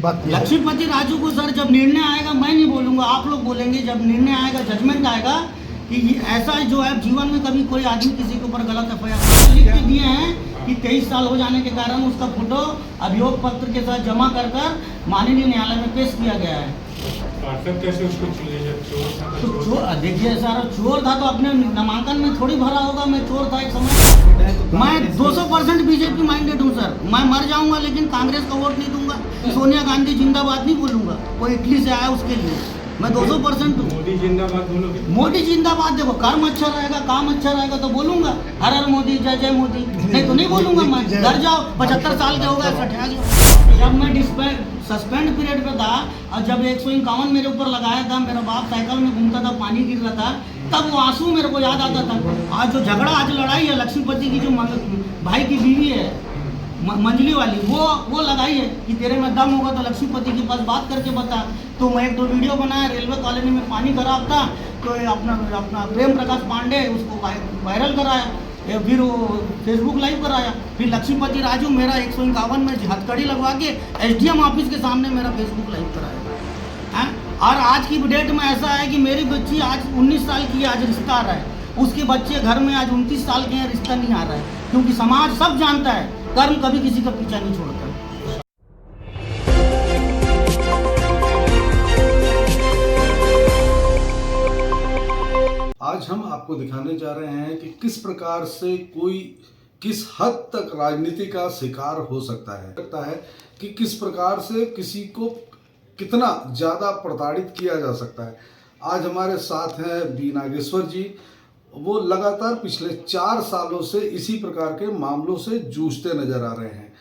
लक्ष्मीपति राजू को सर जब निर्णय आएगा, मैं नहीं बोलूँगा, आप लोग बोलेंगे। जब निर्णय आएगा, जजमेंट आएगा कि ऐसा जो है जीवन में कभी कोई आदमी किसी के ऊपर गलत एफआईआर लिख के दिए हैं कि 23 साल हो जाने के कारण उसका फोटो अभियोग पत्र के साथ जमा कर माननीय न्यायालय में पेश किया गया है। कैसे उसको तो देखिए सर, चोर था तो अपने नामांकन में थोड़ी भरा होगा मैं चोर था एक समय। मैं 200% बीजेपी माइंडेड हूँ सर। मैं मर जाऊंगा लेकिन कांग्रेस का वोट नहीं दूंगा, सोनिया गांधी जिंदाबाद नहीं बोलूंगा। कोई इटली से आया उसके लिए मैं 200% हूँ। मोदी जिंदाबाद बोलोगे? मोदी जिंदाबाद। देखो कर्म अच्छा रहेगा, काम अच्छा रहेगा तो बोलूंगा हर हर मोदी, जय जय मोदी। नहीं तो नहीं बोलूंगा। मैं घर जाओ, 75 साल के हो गए, सठा गया। जब मैं सस्पेंड पीरियड पे था और जब 151 मेरे ऊपर लगाया था, मेरा बाप साइकिल में घूमता था, पानी गिर रहा था, तब वो आंसू मेरे को याद आता था। आज जो झगड़ा, आज लड़ाई है लक्ष्मीपति की, जो भाई की बीवी है मंजली वाली, वो लगाई है कि तेरे में दम होगा तो लक्ष्मीपति के पास बात करके बता। तो मैं एक दो वीडियो बनाया, रेलवे कॉलोनी में पानी खराब था तो अपना प्रेम प्रकाश पांडे उसको वायरल कराया, फिर वो फेसबुक लाइव कराया, फिर लक्ष्मीपति राजू मेरा 151 में हथकड़ी लगवा के एसडीएम ऑफिस के सामने मेरा फेसबुक लाइव कराया है। और आज की डेट में ऐसा है कि मेरी बच्ची आज 19 साल की है, आज रिश्ता आ रहा है। उसके बच्चे घर में आज 29 साल के हैं, रिश्ता नहीं आ रहा है। क्योंकि समाज सब जानता है कर्म कभी किसी का पीछा नहीं छोड़ता। आज हम आपको दिखाने जा रहे हैं कि किस प्रकार से कोई किस हद तक राजनीति का शिकार हो सकता है कि किस प्रकार से किसी को कितना ज़्यादा प्रताड़ित किया जा सकता है। आज हमारे साथ हैं बी नागेश्वर जी। वो लगातार पिछले 4 सालों से इसी प्रकार के मामलों से जूझते नजर आ रहे हैं।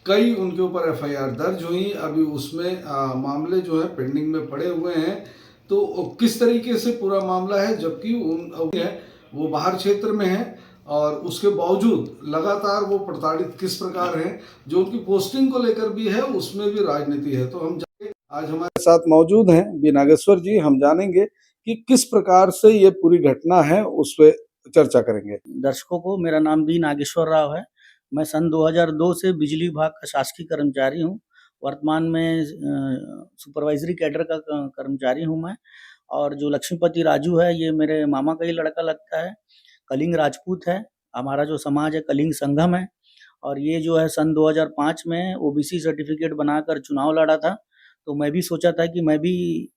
कई उनके ऊपर एफआईआर दर्ज हुई, अभी उसमें मामले जो है पेंडिंग में पड़े हुए हैं। तो किस तरीके से पूरा मामला है, जबकि वो बाहर क्षेत्र में है और उसके बावजूद लगातार वो प्रताड़ित किस प्रकार हैं, जो उनकी पोस्टिंग को लेकर भी है उसमें भी राजनीति है। तो हम आज हमारे साथ मौजूद हैं बी नागेश्वर जी। हम जानेंगे कि किस प्रकार से ये पूरी घटना है, उस पर चर्चा करेंगे। दर्शकों को, मेरा नाम बी नागेश्वर राव है। मैं सन 2002 से बिजली विभाग का शासकीय कर्मचारी हूँ। वर्तमान में सुपरवाइजरी कैडर का कर्मचारी हूँ मैं। और जो लक्ष्मीपति राजू है, ये मेरे मामा का ही लड़का लगता है। कलिंग राजपूत है। हमारा जो समाज है कलिंग संगम है। और ये जो है सन 2005 में ओबीसी सर्टिफिकेट बनाकर चुनाव लड़ा था। तो मैं भी सोचा था कि मैं भी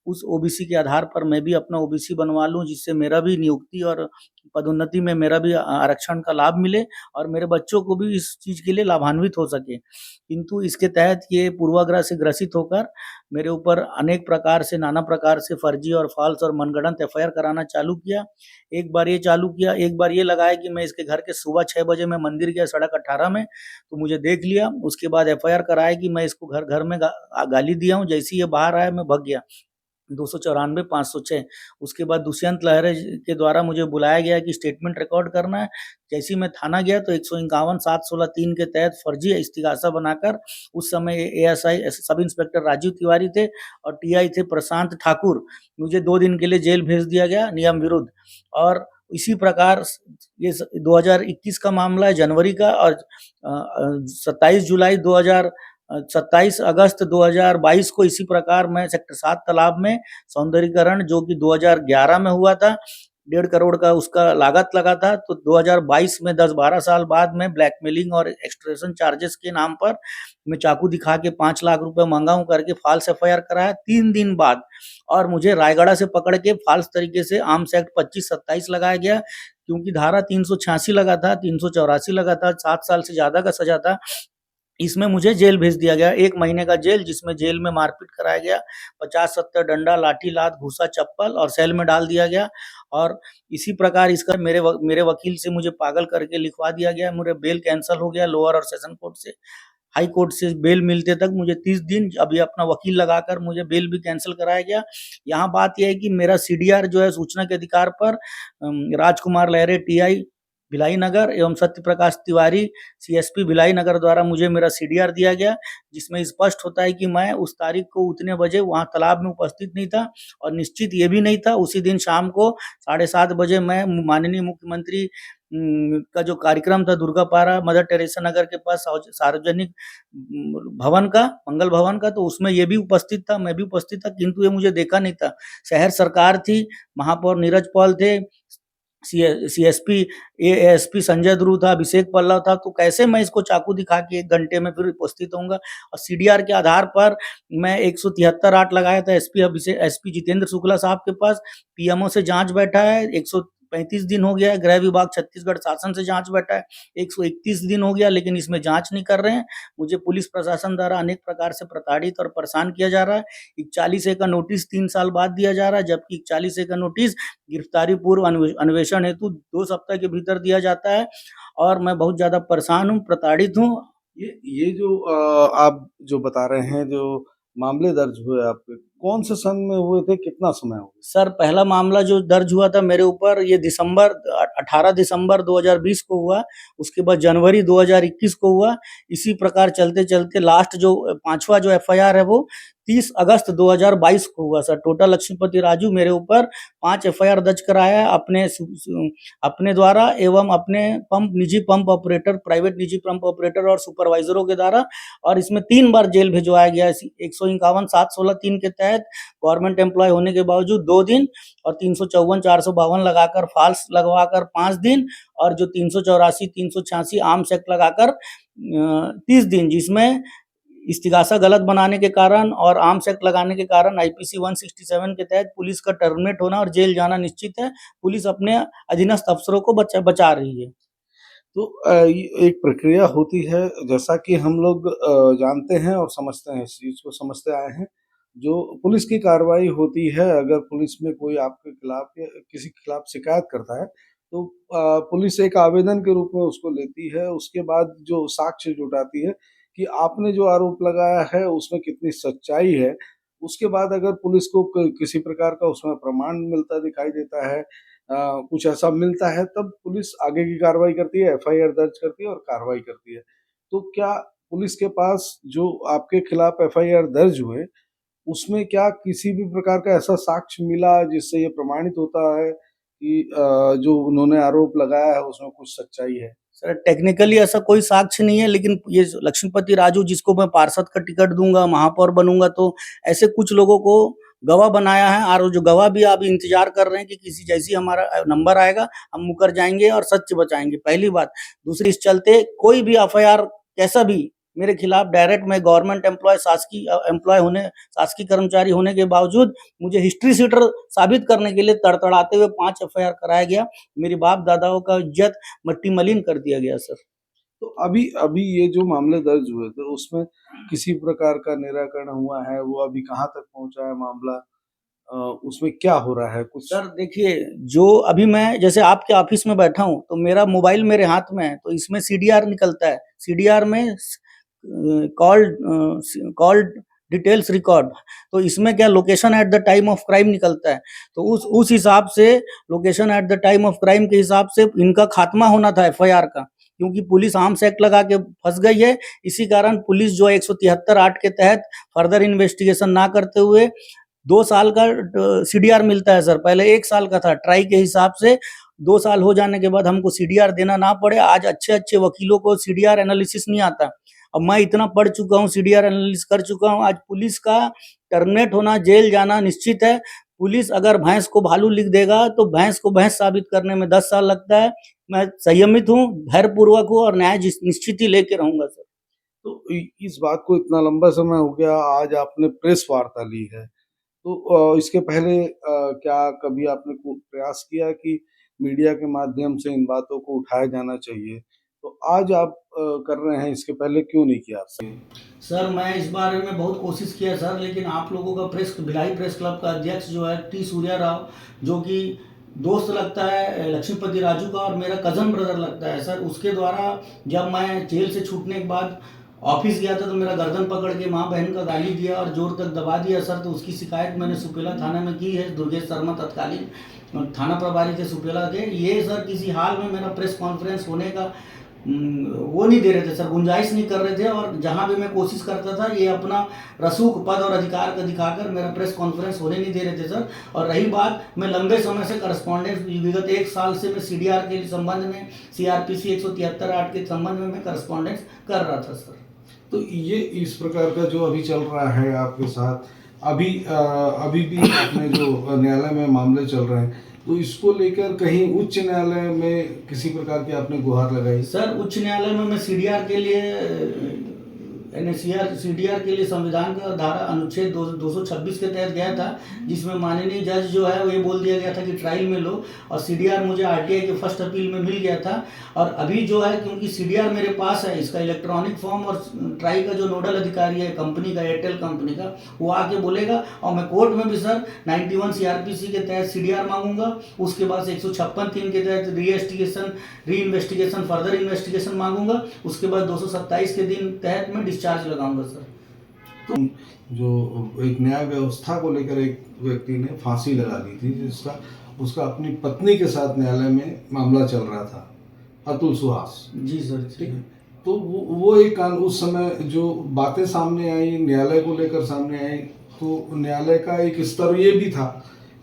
उस ओबीसी के आधार पर मैं भी अपना ओबीसी बनवा लूँ, जिससे मेरा भी नियुक्ति और पदोन्नति में मेरा भी आरक्षण का लाभ मिले और मेरे बच्चों को भी इस चीज़ के लिए लाभान्वित हो सके। किंतु इसके तहत ये पूर्वाग्रह से ग्रसित होकर मेरे ऊपर अनेक प्रकार से, नाना प्रकार से फर्जी और फॉल्स और मनगढ़ंत एफआईआर कराना चालू किया। एक बार ये चालू किया, एक बार ये लगाया कि मैं इसके घर के सुबह 6 बजे मैं मंदिर गया सड़क 18 में, तो मुझे देख लिया। उसके बाद एफआईआर कराया कि मैं इसको घर में गाली दिया हूँ। जैसे ही ये बाहर आया मैं भाग गया। 294 506। उसके बाद दुष्यंत लहरे के द्वारा मुझे बुलाया गया कि स्टेटमेंट रिकॉर्ड करना है। जैसे ही मैं थाना गया तो 151 716 3 के तहत फर्जी इस्तीगासा बनाकर, उस समय ASI sub inspector Rajiv Tiwari थे और टीआई थे प्रशांत ठाकुर, मुझे 2 दिन के लिए जेल भेज दिया गया नियम विरुद्ध। और इसी प्रकार ये 2021 का मामला है, जनवरी का। और 27 अगस्त 2022 को इसी प्रकार मैं सेक्टर 7 तालाब में सौंदर्यीकरण, जो कि 2011 में हुआ था, 1.5 करोड़ का उसका लागत लगा था। तो 2022 में 10-12 साल बाद में ब्लैकमेलिंग और एक्सटॉर्शन चार्जेस के नाम पर मैं चाकू दिखा के 5 लाख रुपए मांगा हूं करके फॉल्स एफआईआर कराया 3 दिन बाद। और मुझे रायगढ़ से पकड़ के फॉल्स तरीके से आर्म्स एक्ट 25-27 लगाया गया, क्योंकि धारा 386 लगा था, 384 लगा था, 7 साल से ज्यादा का सजा था। इसमें मुझे जेल भेज दिया गया, 1 महीने का जेल, जिसमें जेल में मारपीट कराया गया, 50-70 डंडा, लाठी, लात, घूसा, चप्पल और सेल में डाल दिया गया। और इसी प्रकार इसका मेरे वकील से मुझे पागल करके लिखवा दिया गया। मेरे बेल कैंसिल हो गया लोअर और सेशन कोर्ट से। हाई कोर्ट से बेल मिलते तक मुझे 30 दिन अभी अपना वकील लगाकर मुझे बेल भी कैंसिल कराया गया। यहाँ बात यह है कि मेरा सीडीआर जो है सूचना के अधिकार पर राजकुमार लहरे टीआई भिलाई नगर एवं सत्य प्रकाश तिवारी सीएसपी भिलाई नगर द्वारा मुझे मेरा सीडीआर दिया गया, जिसमें स्पष्ट होता है कि मैं उस तारीख को उतने बजे वहां तालाब में उपस्थित नहीं था। और निश्चित ये भी नहीं था उसी दिन शाम को 7:30 बजे मैं माननीय मुख्यमंत्री का जो कार्यक्रम था दुर्गापारा मदर टेरेसा नगर के पास सार्वजनिक भवन का, मंगल भवन का, तो उसमें ये भी उपस्थित था, मैं भी उपस्थित था, किंतु ये मुझे देखा नहीं था। शहर सरकार थी, महापौर नीरज पॉल थे, सीएसपी एएसपी संजय ध्रुव था, अभिषेक पल्लव था, तो कैसे मैं इसको चाकू दिखा के 1 घंटे में फिर उपस्थित होऊंगा। और सीडीआर के आधार पर मैं 173(8) लगाया था एसपी जितेंद्र शुक्ला साहब के पास। पीएमओ से जांच बैठा है, 135 दिन हो गया है। गृह विभाग छत्तीसगढ़ शासन से जांच बैठा है, 131 दिन हो गया, लेकिन इसमें जांच नहीं कर रहे हैं। मुझे पुलिस प्रशासन द्वारा अनेक प्रकार से प्रताड़ित और परेशान किया जा रहा है। 41A का नोटिस 3 साल बाद दिया जा रहा है, जबकि 41A का नोटिस गिरफ्तारी पूर्व अन्वेषण हेतु 2 सप्ताह के भीतर दिया जाता है। और मैं बहुत ज़्यादा परेशान हूँ, प्रताड़ित हूँ। ये जो आप जो बता रहे हैं, जो मामले दर्ज हुए आपके, कौन से सन में हुए थे, कितना समय हो गया? सर, पहला मामला जो दर्ज हुआ था मेरे ऊपर, ये 18 दिसंबर 2020 को हुआ। उसके बाद जनवरी 2021 को हुआ। इसी प्रकार चलते-चलते लास्ट जो 5वां जो एफआईआर है वो 30 अगस्त 2022 को हुआ सर। टोटल लक्ष्मीपति राजू मेरे ऊपर 5 एफआईआर दर्ज कराया है अपने द्वारा एवं अपने निजी पंप ऑपरेटर, प्राइवेट निजी पंप ऑपरेटर और सुपरवाइजरों के द्वारा। और इसमें 3 बार जेल भिजवाया गया है। 151 716(3) के तहत गवर्नमेंट एम्प्लॉय होने के बावजूद 2 दिन, और 354 452 लगाकर फॉल्स लगवाकर 5 दिन, और जो 384 386 आर्म्स एक्ट लगाकर 30 दिन, जिसमें इस्तिगासा गलत बनाने के कारण और आर्म्स एक्ट लगाने के कारण आईपीसी 167 के तहत पुलिस का टर्मिनेट होना और जेल जाना निश्चित है। पुलिस अपने अधीनस्थ अफसरों को बचा रही है। तो ये एक प्रक्रिया होती है, जैसा कि हम लोग जानते हैं और समझते हैं, इस चीज़ को समझते आए हैं। जो पुलिस की कार्रवाई होती है, अगर पुलिस में कोई आपके खिलाफ या किसी के खिलाफ शिकायत करता है, तो पुलिस एक आवेदन के रूप में उसको लेती है। उसके बाद जो साक्ष्य जुटाती है कि आपने जो आरोप लगाया है उसमें कितनी सच्चाई है। उसके बाद अगर पुलिस को किसी प्रकार का उसमें प्रमाण मिलता दिखाई देता है, कुछ ऐसा मिलता है, तब पुलिस आगे की कार्रवाई करती है, एफआईआर दर्ज करती है और कार्रवाई करती है। तो क्या पुलिस के पास जो आपके खिलाफ एफआईआर दर्ज हुए, उसमें क्या किसी भी प्रकार का ऐसा साक्ष्य मिला जिससे ये प्रमाणित होता है कि जो उन्होंने आरोप लगाया है उसमें कुछ सच्चाई है? सर, टेक्निकली ऐसा कोई साक्ष्य नहीं है, लेकिन ये लक्ष्मीपति राजू जिसको मैं पार्षद का टिकट दूंगा, महापौर बनूंगा, तो ऐसे कुछ लोगों को गवाह बनाया है। और जो गवाह भी आप इंतजार कर रहे हैं कि किसी जैसी हमारा नंबर आएगा, हम मुकर जाएंगे और सच बचाएंगे, पहली बात। दूसरी, इस चलते कोई भी एफआईआर कैसा भी मेरे खिलाफ डायरेक्ट, मैं गवर्नमेंट एम्प्लॉय, शासकीय कर्मचारी होने के बावजूद मुझे हिस्ट्री सीटर साबित करने के लिए तड़तड़ाते हुए 5 एफआईआर कराया गया। मेरी बाप दादाओं का इज्जत मट्टी मलिन कर दिया गया सर। तो अभी अभी ये जो मामले दर्ज हुए थे उसमें किसी प्रकार का निराकरण हुआ है? वो अभी कहाँ तक पहुँचा है मामला? उसमें क्या हो रहा है कुछ? सर देखिए, जो अभी मैं जैसे आपके ऑफिस में बैठा हूँ, तो मेरा मोबाइल मेरे हाथ में है, तो इसमें सीडीआर निकलता है। सीडीआर में कॉल्ड डिटेल्स रिकॉर्ड, तो इसमें क्या location at the time of crime निकलता है। तो उस हिसाब से location at the time of crime के हिसाब से इनका खात्मा होना था एफआईआर का, क्योंकि पुलिस आर्म्स एक्ट लगा के फंस गई है। इसी कारण पुलिस जो 173(8) के तहत फर्दर इन्वेस्टिगेशन ना करते हुए 2 साल का सीडीआर मिलता है सर। पहले 1 साल का था, ट्राई के हिसाब से 2 साल हो जाने के बाद हमको सीडीआर देना ना पड़े। आज अच्छे वकीलों को सीडीआर एनालिसिस नहीं आता। अब मैं इतना पढ़ चुका हूँ, सीडीआर एनालिसिस कर चुका हूँ, आज पुलिस का टर्मिनेट होना, जेल जाना निश्चित है। पुलिस अगर भैंस को भालू लिख देगा, तो भैंस को भैंस साबित करने में 10 साल लगता है। मैं संयमित हूँ, धैर्यपूर्वक हूँ और न्याय निश्चित ही लेके रहूंगा सर। तो इस बात को इतना लंबा समय हो गया, आज आपने प्रेस वार्ता ली है, तो इसके पहले क्या कभी आपने प्रयास किया कि मीडिया के माध्यम से इन बातों को उठाया जाना चाहिए? तो आज आप कर रहे हैं, इसके पहले क्यों नहीं किया आपने? सर, मैं इस बारे में बहुत कोशिश किया सर, लेकिन आप लोगों का भिलाई प्रेस क्लब का अध्यक्ष जो है टी सूर्या राव, जो कि दोस्त लगता है लक्ष्मीपति राजू का और मेरा कज़न ब्रदर लगता है सर, उसके द्वारा जब मैं जेल से छूटने के बाद ऑफिस गया था, तो मेरा गर्दन पकड़ के माँ बहन का गाली दिया और जोर तक दबा दिया सर। तो उसकी शिकायत मैंने सुपेला थाना में की है। दुर्गेश शर्मा तत्कालीन थाना प्रभारी थे सुपेला के। ये सर किसी हाल में मेरा प्रेस कॉन्फ्रेंस होने का वो नहीं दे रहे थे सर, गुंजाइश नहीं कर रहे थे। और जहाँ भी मैं कोशिश करता था ये अपना रसूख पद और अधिकार का दिखाकर मेरा प्रेस कॉन्फ्रेंस होने नहीं दे रहे थे सर। और रही बात, मैं लंबे समय से करस्पॉन्डेंस, विगत 1 साल से मैं CDR के संबंध में, CRPC 173(8) के संबंध में मैं करस्पॉन्डेंस कर रहा था सर। तो ये इस प्रकार का जो अभी चल रहा है आपके साथ, अभी भी अपने जो न्यायालय में मामले चल रहे हैं, तो इसको लेकर कहीं उच्च न्यायालय में किसी प्रकार की आपने गुहार लगाई? सर उच्च न्यायालय में मैं CDR के लिए, CDR के लिए संविधान का धारा अनुच्छेद 226 के तहत गया था, जिसमें माननीय जज जो है वो ये बोल दिया गया था कि ट्रायल में लो, और CDR मुझे RTI के फर्स्ट अपील में मिल गया था। और अभी जो है, क्योंकि CDR मेरे पास है, इसका इलेक्ट्रॉनिक फॉर्म, और ट्राई का जो नोडल अधिकारी है कंपनी का, एयरटेल कंपनी का, वो आके बोलेगा। और मैं कोर्ट में भी सर 91 CRPC के तहत CDR मांगूंगा, उसके बाद 156(3) के तहत री इन्वेस्टिगेशन, फर्दर इन्वेस्टिगेशन मांगूंगा, उसके बाद 227 के दिन तहत मैं डिस्चार्ज लगाऊंगा सर। तो जो एक न्याय व्यवस्था को लेकर एक व्यक्ति ने फांसी लगा ली थी, उसका अपनी पत्नी के साथ न्यायालय में मामला चल रहा था, अतुल सुहास। जी सर, ठीक है। तो वो एक उस समय जो बातें सामने आई, न्यायालय को लेकर सामने आई, तो न्यायालय का एक स्तर ये भी था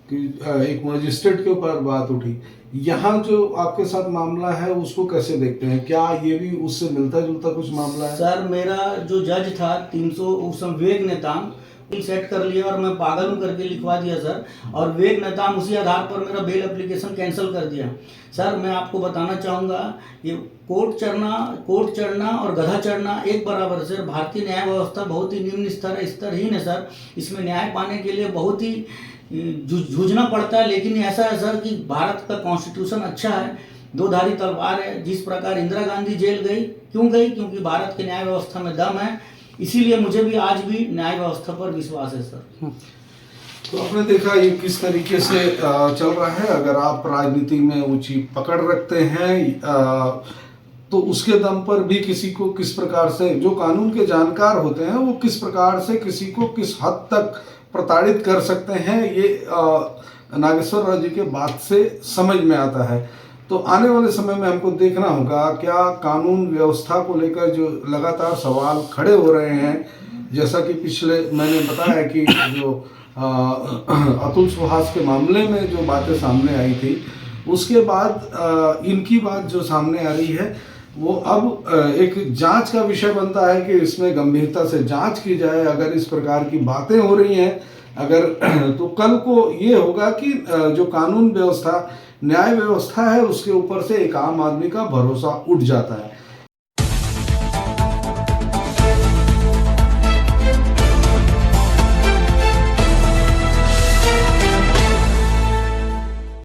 कि एक मजिस्ट्रेट के ऊपर बात उठी। यहाँ जो आपके साथ मामला है उसको कैसे देखते हैं? क्या ये भी उससे मिलता जुलता कुछ मामला है? सर मेरा जो जज था 300, उस समय विवेक नेताम सेट कर लिया और मैं पागल हूँ करके लिखवा दिया सर, और विवेक नेताम उसी आधार पर मेरा बेल एप्लीकेशन कैंसिल कर दिया। सर मैं आपको बताना चाहूँगा, ये कोर्ट चढ़ना और गधा चढ़ना एक बराबर है सर। भारतीय न्याय व्यवस्था बहुत ही निम्न स्तरहीन है सर। इसमें न्याय पाने के लिए बहुत ही जूझना पड़ता है। लेकिन ऐसा है सर कि भारत का कॉन्स्टिट्यूशन अच्छा है, दो धारी तलवार है। जिस प्रकार इंदिरा गांधी जेल गई, क्यों गई? क्योंकि भारत के न्याय व्यवस्था में दम है। इसीलिए मुझे भी आज भी न्याय व्यवस्था पर विश्वास है सर। तो आपने देखा ये किस तरीके से चल रहा है। अगर आप राजनीति में ऊंची पकड़ रखते हैं तो उसके दम पर भी किसी को किस प्रकार से, जो कानून के जानकार होते हैं, वो किस प्रकार से किसी को किस हद तक प्रताड़ित कर सकते हैं, ये नागेश्वर राव जी के बात से समझ में आता है। तो आने वाले समय में हमको देखना होगा क्या कानून व्यवस्था को लेकर जो लगातार सवाल खड़े हो रहे हैं, जैसा कि पिछले मैंने बताया कि जो अतुल सुहास के मामले में जो बातें सामने आई थी, उसके बाद इनकी बात जो सामने आ रही है वो अब एक जांच का विषय बनता है कि इसमें गंभीरता से जांच की जाए। अगर इस प्रकार की बातें हो रही हैं तो कल को ये होगा कि जो कानून व्यवस्था, न्याय व्यवस्था है, उसके ऊपर से एक आम आदमी का भरोसा उठ जाता है।